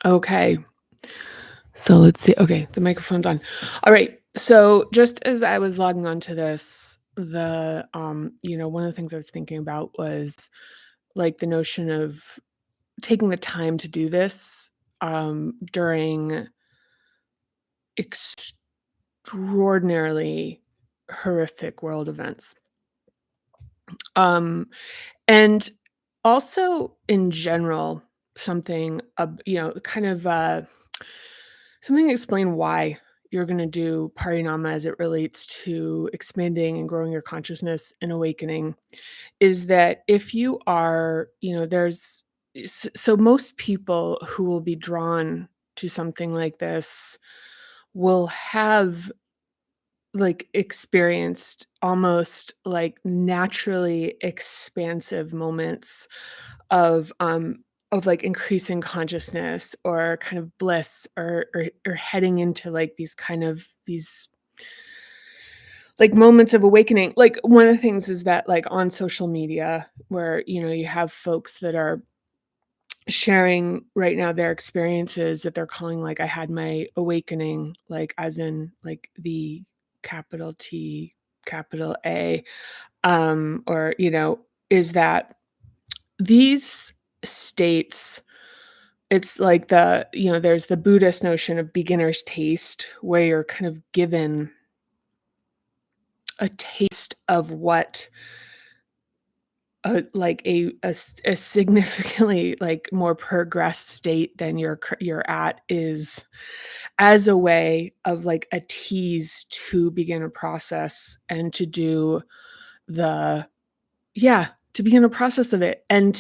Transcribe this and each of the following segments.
Okay. So let's see. Okay, the microphone's on. All right. So just as I was logging onto this, one of the things I was thinking about was like the notion of taking the time to do this during extraordinarily horrific world events. Um and also in general, kind of something to explain why you're going to do Parinama as it relates to expanding and growing your consciousness and awakening is that if you are, so most people who will be drawn to something like this will have like experienced almost like naturally expansive moments of um of like increasing consciousness or kind of bliss or heading into like these like moments of awakening. Like one of the things is that like on social media where you have folks that are sharing right now their experiences that they're calling like I had my awakening, like as in like the capital T, capital A, or is that these states, it's like there's the Buddhist notion of beginner's taste, where you're kind of given a taste of what a significantly, like, more progressed state than you're at is as a way of, like, a tease to begin a process and to do the yeah, to begin a process of it, and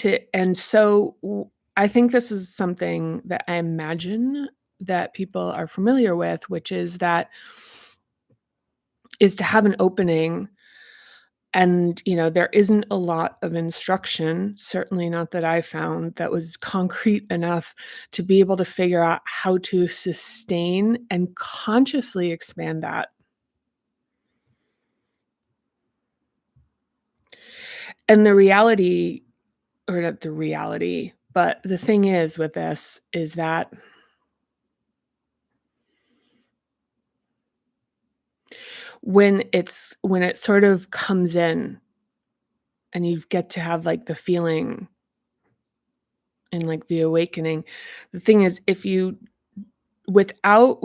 so w I think this is something that I imagine that people are familiar with, which is to have an opening and, there isn't a lot of instruction, certainly not that I found, that was concrete enough to be able to figure out how to sustain and consciously expand that. And the reality, or not the reality, but the thing is with this is that when it sort of comes in and you get to have, like, the feeling and, like, the awakening, the thing is if you without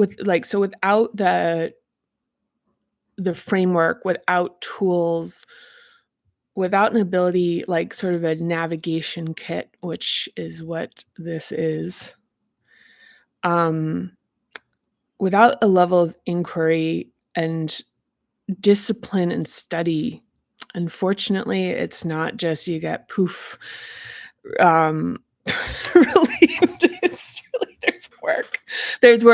the framework, without tools, without an ability, like sort of a navigation kit, which is what this is, um, without a level of inquiry and discipline and study, unfortunately, it's not just you get poof, um, relieved. It's really there's work. There's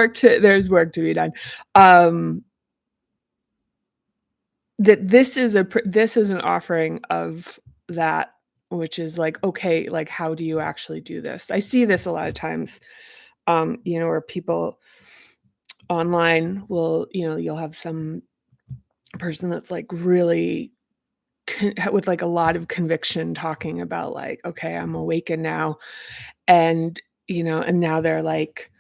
work to be done. Um, That this is an offering of that, which is like, okay, like, how do you actually do this? I see this a lot of times, where people online will you'll have some person that's, like, really with, like, a lot of conviction talking about, like, "Okay, I'm awakened now," and, and now they're, like,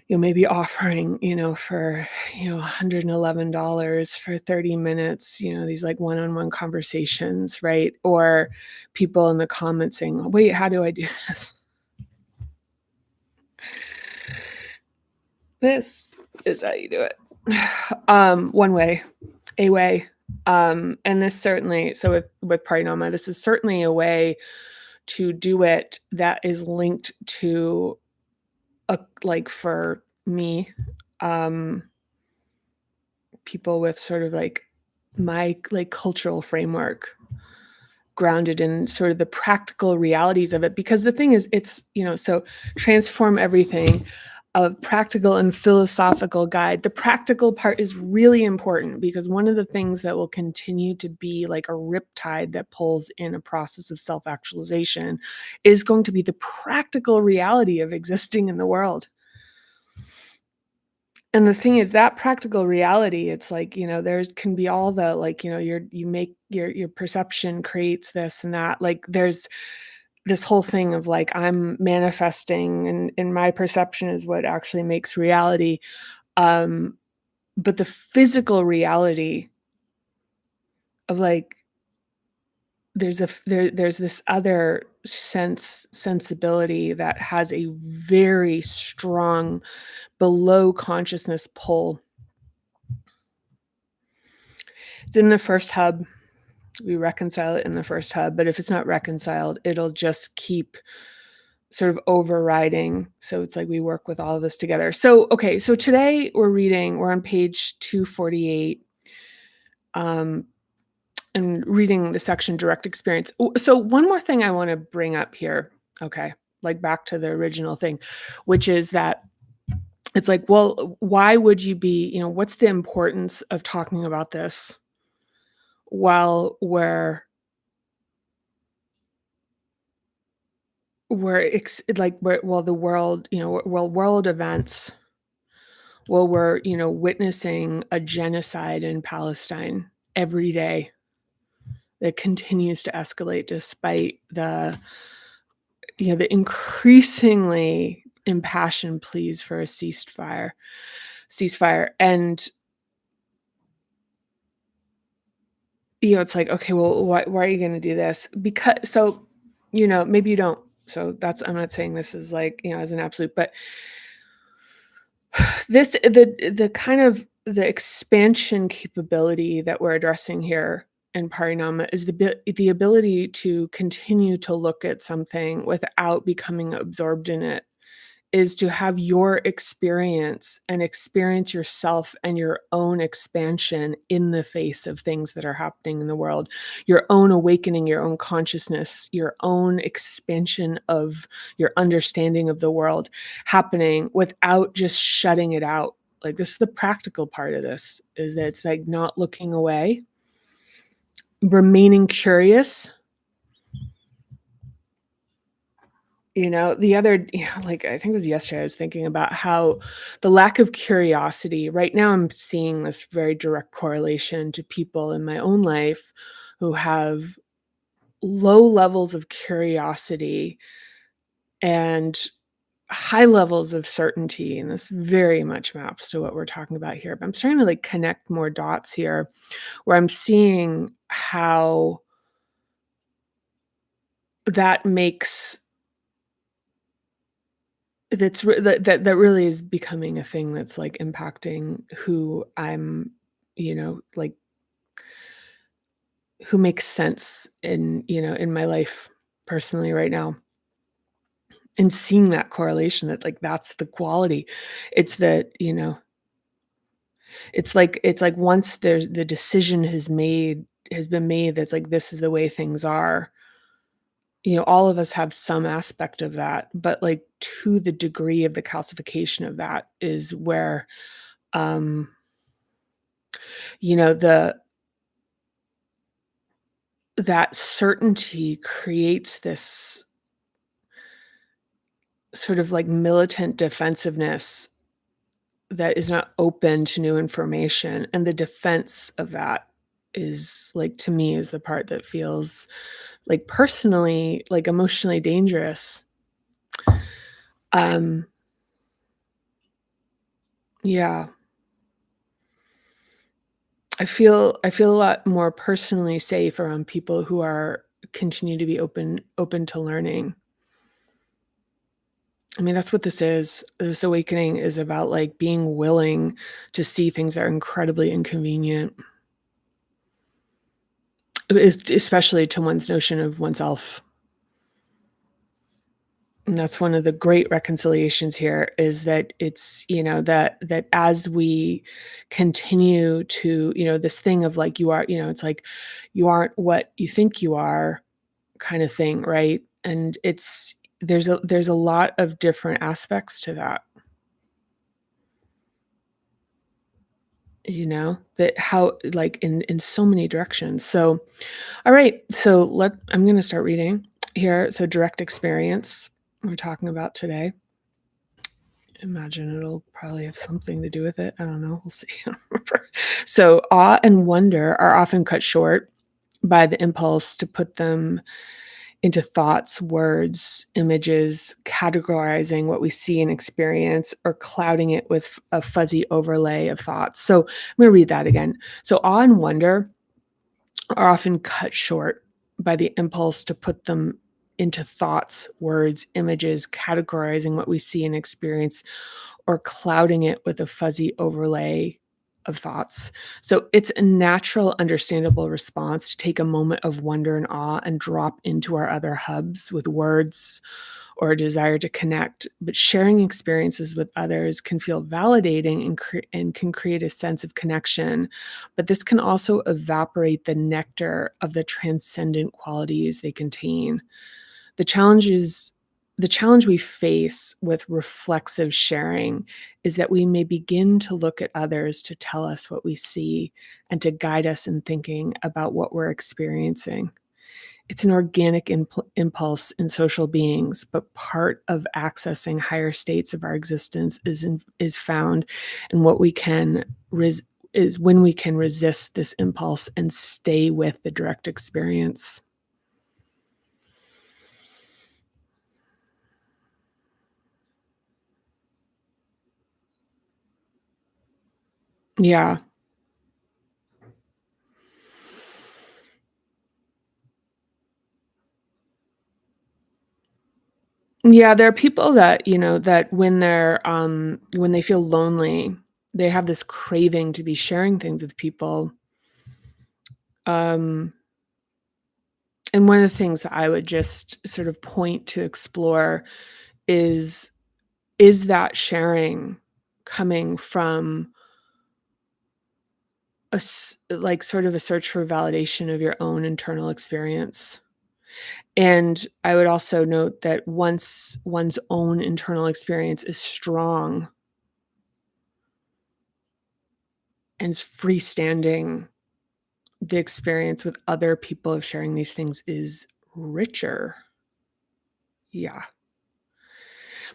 maybe offering, for, $111 for 30 minutes, these like one-on-one conversations, right? Or people in the comments saying, "Wait, how do I do this?" This is how you do it. One way, a way. And this certainly, so with Parinoma, this is certainly a way to do it that is linked to a like for me, um people with sort of like my like cultural framework grounded in sort of the practical realities of it, because the thing is it's so transform everything, a practical and philosophical guide. The practical part is really important because one of the things that will continue to be like a riptide that pulls in a process of self-actualization is going to be the practical reality of existing in the world. And the thing is that practical reality, it's like, there's can be all the like, you make your perception creates this and that. Like this whole thing of like I'm manifesting and my perception is what actually makes reality. Um, but the physical reality of like there's this other sensibility that has a very strong below consciousness pull. It's in the first hub. We reconcile it in the first hub, but if it's not reconciled, it'll just keep sort of overriding. So it's like we work with all of this together. So, okay, so today we're on page 248, and reading the section direct experience. So one more thing I want to bring up here, okay, like back to the original thing, which is that it's like, well, why would you be, what's the importance of talking about this while well, the world, world events, well, we're, witnessing a genocide in Palestine every day that continues to escalate despite the increasingly impassioned pleas for a ceasefire. And, it's like, okay, well, why are you going to do this? Maybe you don't. So I'm not saying this is like, as an absolute, but the kind of the expansion capability that we're addressing here in Parinama is the ability to continue to look at something without becoming absorbed in it, is to have your experience and experience yourself and your own expansion in the face of things that are happening in the world, your own awakening, your own consciousness, your own expansion of your understanding of the world happening without just shutting it out. Like, this is the practical part of this, is that it's like not looking away, remaining curious. The other, like, I think it was yesterday, I was thinking about how the lack of curiosity, right now I'm seeing this very direct correlation to people in my own life who have low levels of curiosity and high levels of certainty. And this very much maps to what we're talking about here. But I'm starting to like connect more dots here where I'm seeing how that makes that really is becoming a thing that's like impacting who I'm, like who makes sense in my life personally right now. And seeing that correlation, that like that's the quality. It's that, it's like once there's the decision has been made, that's like this is the way things are. All of us have some aspect of that, but like to the degree of the calcification of that is where um the that certainty creates this sort of like militant defensiveness that is not open to new information, and the defense of that is like, to me, is the part that feels like personally, like emotionally dangerous. um yeah, I feel a lot more personally safe around people who are continue to be open to learning. I mean, that's what this is. This awakening is about like being willing to see things that are incredibly inconvenient, especially to one's notion of oneself. And that's one of the great reconciliations here, is that it's, that as we continue to, this thing of like, you are, it's like you aren't what you think you are, kind of thing, right? And there's a lot of different aspects to that, that how, like, in so many directions. So, all right, so I'm going to start reading here. So direct experience we're talking about today. Imagine it'll probably have something to do with it. I don't know. We'll see. I don't remember. So awe and wonder are often cut short by the impulse to put them into thoughts, words, images, categorizing what we see and experience, or clouding it with a fuzzy overlay of thoughts. So I'm going to read that again. So awe and wonder are often cut short by the impulse to put them into thoughts, words, images, categorizing what we see and experience, or clouding it with a fuzzy overlay of thoughts. So it's a natural, understandable response to take a moment of wonder and awe and drop into our other hubs with words or a desire to connect. But sharing experiences with others can feel validating and can create a sense of connection. But this can also evaporate the nectar of the transcendent qualities they contain. The challenge is the challenge we face with reflexive sharing is that we may begin to look at others to tell us what we see and to guide us in thinking about what we're experiencing. It's an organic impulse in social beings, but part of accessing higher states of our existence is found in what we can is when we can resist this impulse and stay with the direct experience. Yeah. Yeah, there are people that, that when they feel lonely, they have this craving to be sharing things with people. Um, and one of the things that I would just sort of point to explore is is that sharing coming from like sort of a search for validation of your own internal experience? And I would also note that once one's own internal experience is strong and is freestanding, the experience with other people of sharing these things is richer. Yeah.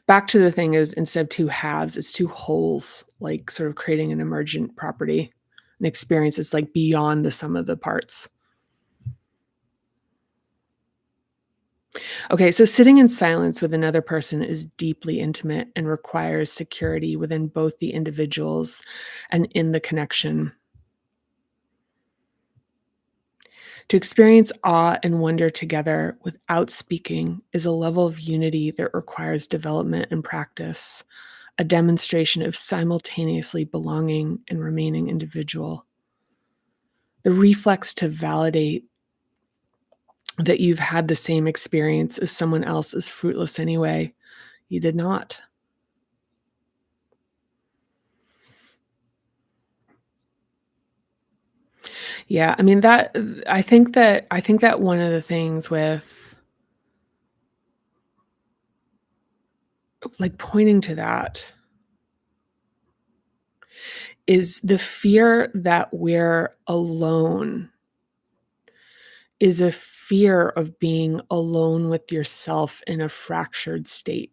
Back to the thing is instead of two halves, it's two wholes, like sort of creating an emergent property, an experience that's like beyond the sum of the parts. Okay, so sitting in silence with another person is deeply intimate and requires security within both the individuals and in the connection. To experience awe and wonder together without speaking is a level of unity that requires development and practice, a demonstration of simultaneously belonging and remaining individual. The reflex to validate that you've had the same experience as someone else is fruitless anyway. You did not. Yeah, I mean that I think that one of the things with like pointing to that is the fear that we're alone is a fear of being alone with yourself in a fractured state.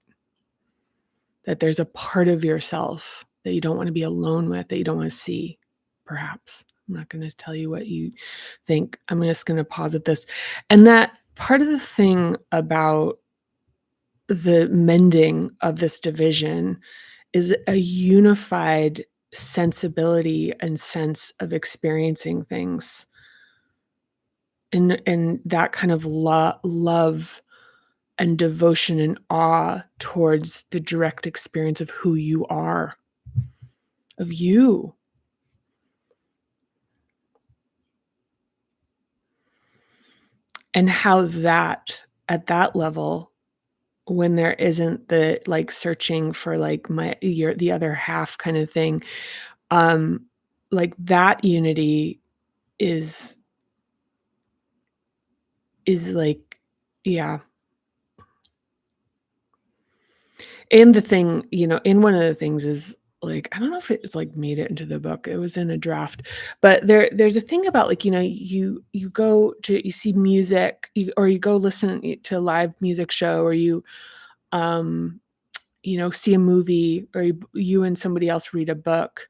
That there's a part of yourself that you don't want to be alone with, that you don't want to see, perhaps. I'm not going to tell you what you think. I'm just going to posit this. And that part of the thing about the mending of this division is a unified sensibility and sense of experiencing things and that kind of love and devotion and awe towards the direct experience of who you are, of you. And how that at that level, when there isn't the, like, searching for, like, my your the other half kind of thing, um, like, that unity is like yeah. And the thing, and one of the things is, like, I don't know if it's, like, made it into the book, it was in a draft, but there's a thing about, like, you go to you see music, or you go listen to a live music show, or um, see a movie, or you and somebody else read a book,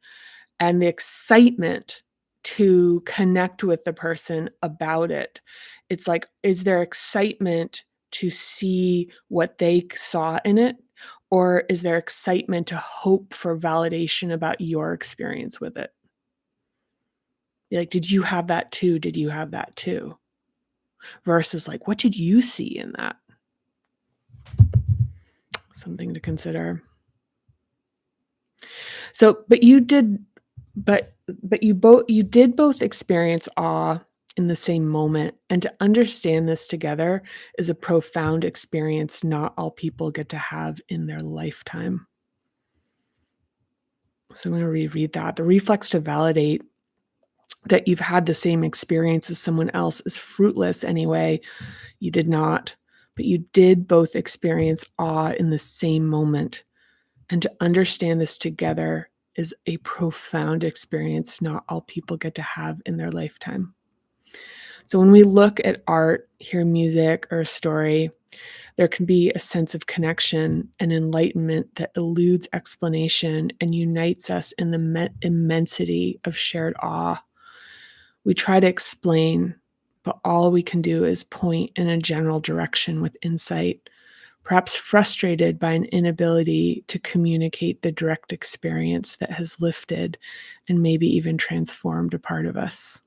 and the excitement to connect with the person about it. It's like, is there excitement to see what they saw in it? Or is there excitement to hope for validation about your experience with it? Like, did you have that too? Did you have that too? Versus like, what did you see in that? Something to consider. So, you did both experience awe in the same moment, and to understand this together is a profound experience not all people get to have in their lifetime. So I'm going to reread that. The reflex to validate that you've had the same experience as someone else is fruitless anyway. You did not, but you did both experience awe in the same moment. And to understand this together is a profound experience not all people get to have in their lifetime. So when we look at art, hear music, or a story, there can be a sense of connection and enlightenment that eludes explanation and unites us in the immensity of shared awe. We try to explain, but all we can do is point in a general direction with insight, perhaps frustrated by an inability to communicate the direct experience that has lifted and maybe even transformed a part of us.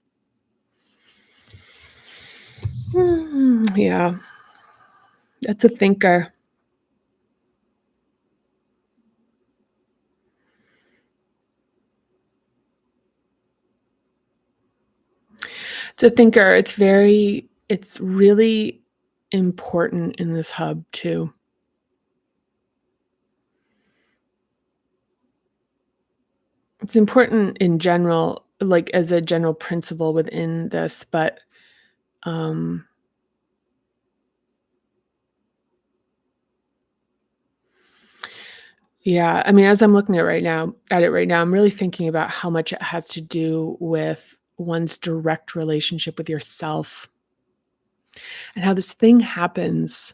Yeah, that's a thinker. It's a thinker. It's really important in this hub too. It's important in general, like as a general principle within this, but um yeah, I mean, as I'm looking at it right now, I'm really thinking about how much it has to do with one's direct relationship with yourself and how this thing happens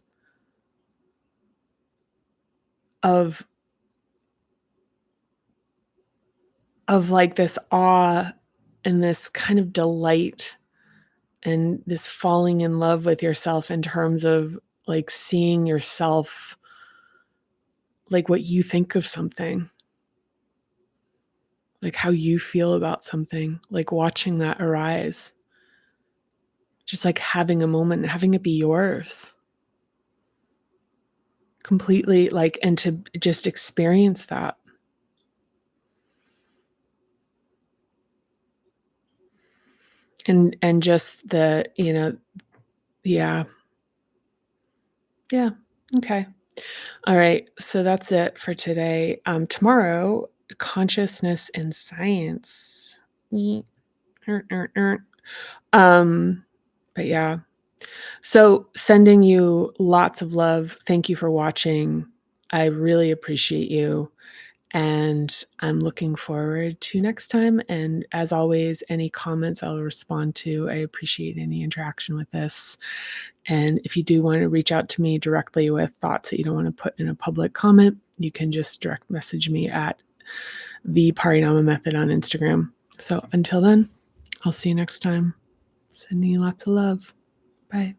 of like this awe and this kind of delight and this falling in love with yourself in terms of like seeing yourself like what you think of something, like how you feel about something, like watching that arise, just like having a moment and having it be yours completely, like, and to just experience that. And just the, yeah. Yeah. Okay. All right. So that's it for today. Tomorrow, consciousness and science. Yeet. Er, er, er. Um, but yeah. So sending you lots of love. Thank you for watching. I really appreciate you. And I'm looking forward to next time. And as always, any comments I'll respond to. I appreciate any interaction with this. And if you do want to reach out to me directly with thoughts that you don't want to put in a public comment, you can just direct message me at the Parinama Method on Instagram. So until then, I'll see you next time. Sending you lots of love. Bye.